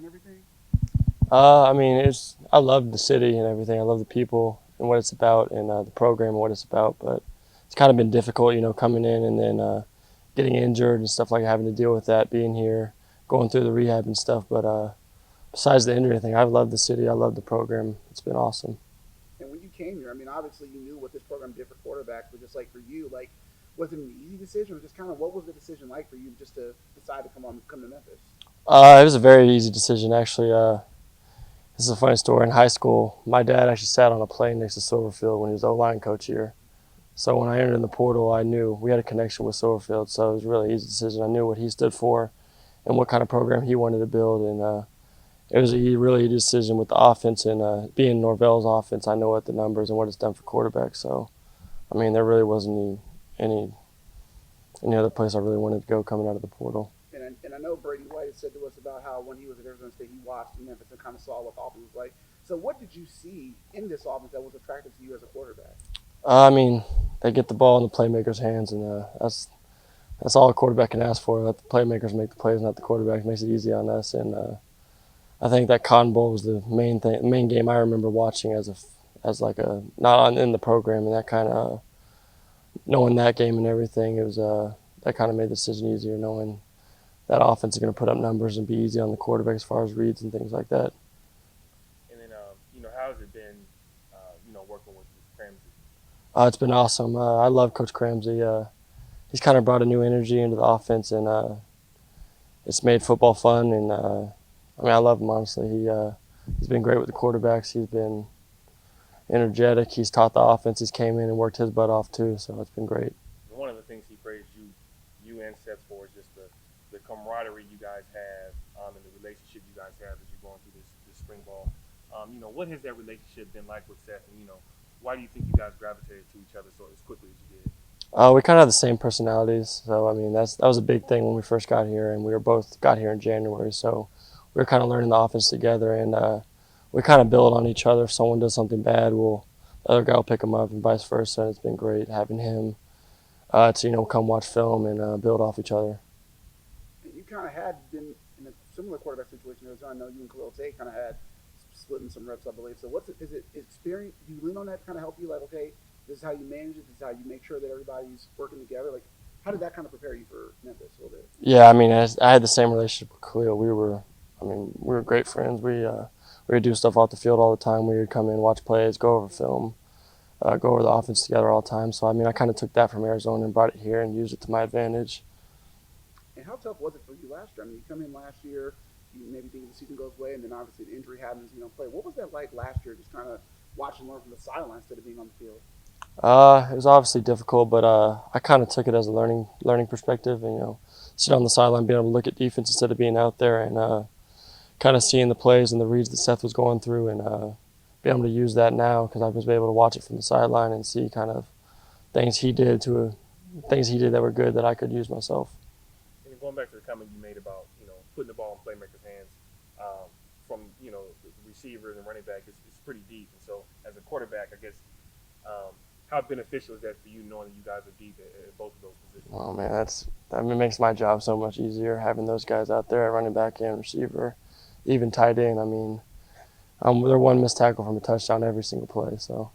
and everything? I mean, I love the city and everything. I love the people and what it's about, and the program and what it's about. But it's kind of been difficult, coming in and then getting injured and stuff, like having to deal with that, being here, going through the rehab and stuff. But besides the injury thing, I love the city. I love the program. It's been awesome. And when you came here, I mean, obviously you knew what this program did for quarterbacks, but just like for you, like, was it an easy decision, or just kind of what was the decision like for you just to decide to come to Memphis? It was a very easy decision, actually. This is a funny story. In high school, my dad actually sat on a plane next to Silverfield when he was O-line coach here. So when I entered in the portal, I knew we had a connection with Silverfield. So it was a really easy decision. I knew what he stood for and what kind of program he wanted to build. And it was a really easy decision with the offense, and being Norvell's offense, I know what the numbers and what it's done for quarterbacks. So, I mean, there really wasn't any other place I really wanted to go coming out of the portal. And I know Brady White had said to us about how when he was at Arizona State, he watched Memphis and kind of saw what the offense was like. So what did you see in this offense that was attractive to you as a quarterback? I mean, they get the ball in the playmakers' hands, and that's all a quarterback can ask for. Let the playmakers make the plays, not the quarterback. It makes it easy on us. And I think that Cotton Bowl was the main game I remember watching as like a not on, in the program, and that kind of knowing that game and everything. It was that kind of made the decision easier, knowing that offense is going to put up numbers and be easy on the quarterback as far as reads and things like that. And then, how has it been, working with Cramsey? It's been awesome. I love Coach Cramsey. He's kind of brought a new energy into the offense, and it's made football fun. And I mean, I love him, honestly. He's been great with the quarterbacks. He's been energetic. He's taught the offense. He's came in and worked his butt off too. So it's been great. And one of the things he praised you and Seth for is just the camaraderie you guys have, and the relationship you guys have as you're going through this spring ball. What has that relationship been like with Seth? And why do you think you guys gravitated to each other so as quickly as you did? We kind of have the same personalities, so I mean that was a big thing when we first got here, and we were both got here in January, so we were kind of learning the offense together, and we kind of build on each other. If someone does something bad, the other guy will pick them up, and vice versa. And it's been great having him to come watch film and build off each other. And you kind of had been in a similar quarterback situation. I know you and Khalil Tate kind of had splitting some reps, I believe. So is it experience? Do you lean on that to kind of help you? Like, okay, this is how you manage it. This is how you make sure that everybody's working together. Like, how did that kind of prepare you for Memphis a little bit? Yeah, I mean, I had the same relationship with Khalil. We were great friends. We would do stuff off the field all the time. We would come in, watch plays, go over film, go over the offense together all the time. So I mean, I kind of took that from Arizona and brought it here and used it to my advantage. And how tough was it for you last year? I mean, you come in last year, you maybe think the season goes away, and then obviously the injury happens, play. What was that like last year, just kind of watch and learn from the sidelines instead of being on the field? It was obviously difficult, but I kind of took it as a learning perspective, and sit on the sideline, being able to look at defense instead of being out there, and kind of seeing the plays and the reads that Seth was going through, and be able to use that now because I was able to watch it from the sideline and see kind of things he did that were good that I could use myself. And going back to the comment you made about putting the ball in playmakers' hands, from the receivers and running back, it's pretty deep. And so as a quarterback, I guess, how beneficial is that for you, knowing that you guys are deep at both of those positions? Oh man, it makes my job so much easier having those guys out there at running back and receiver, even tight end. I mean, they're one missed tackle from a touchdown every single play. So.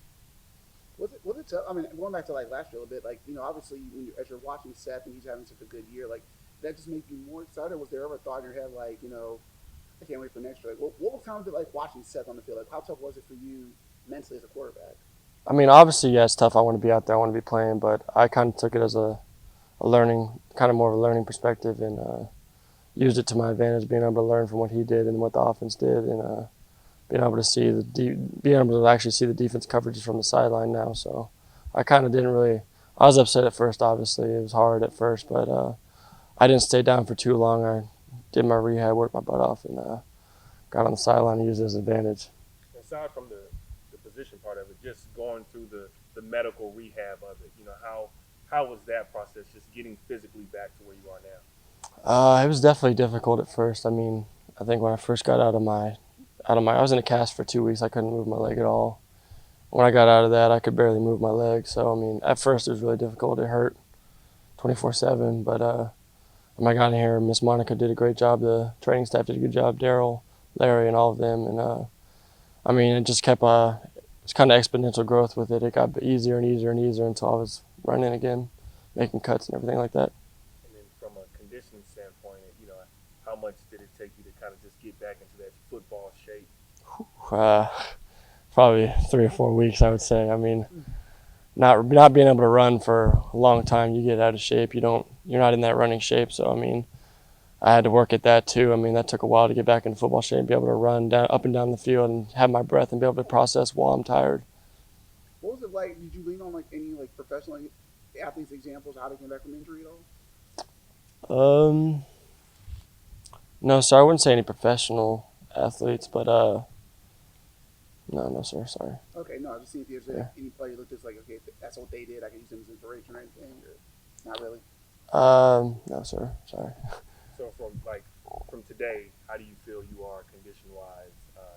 Was it tough? I mean, going back to like last year a little bit, like obviously as you're watching Seth and he's having such a good year, like that just made you more excited. Or was there ever a thought in your head like, I can't wait for next year? Like, what was kind of like watching Seth on the field? Like, how tough was it for you mentally as a quarterback? I mean, obviously, yeah, it's tough. I want to be out there. I want to be playing, but I kind of took it as a learning, kind of more of a learning perspective, and used it to my advantage, being able to learn from what he did and what the offense did, and being able to actually see the defense coverages from the sideline now. So I kind of didn't really. I was upset at first. Obviously, it was hard at first, but I didn't stay down for too long. I did my rehab, worked my butt off, and got on the sideline and used it as an advantage. Aside from the position part of it, just going through the medical rehab of it, how was that process, just getting physically back to where you are now? It was definitely difficult at first. I mean, I think when I first got out of my, I was in a cast for 2 weeks. I couldn't move my leg at all. When I got out of that, I could barely move my leg. So I mean, at first it was really difficult. It hurt 24/7. But when I got in here, Miss Monica did a great job. The training staff did a good job. Daryl, Larry and all of them. And I mean, it just kept it's kind of exponential growth with it. It got easier and easier and easier until I was running again, making cuts and everything like that. And then from a conditioning standpoint, how much did it take you to kind of just get back into that football shape? Probably 3 or 4 weeks, I would say. I mean, not being able to run for a long time, you get out of shape. You're not in that running shape. So I mean, I had to work at that too. I mean, that took a while to get back into football shape, be able to run up and down the field and have my breath and be able to process while I'm tired. What was it like? Did you lean on like any like professional athletes' examples how they came back from injury at all? No, sir. I wouldn't say any professional athletes, but no, sir. Sorry. Okay, no, I was just seeing if there's any player looked just like, okay, that's what they did. I can use them as inspiration or anything, or not really. No, sir. Sorry. So from today, how do you feel you are condition wise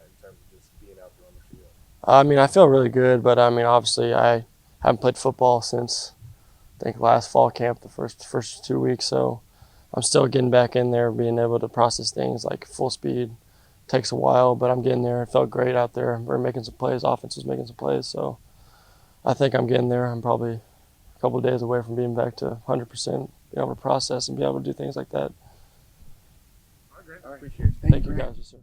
in terms of just being out there on the field? I mean, I feel really good, but I mean, obviously, I haven't played football since I think last fall camp, the first 2 weeks. So I'm still getting back in there, being able to process things like full speed. Takes a while, but I'm getting there. It felt great out there. We're making some plays. Offense was making some plays, so I think I'm getting there. I'm probably a couple of days away from being back to 100%, being able to process and be able to do things like that. All right, great. All right. Appreciate you. Thank you, guys. Yes, sir.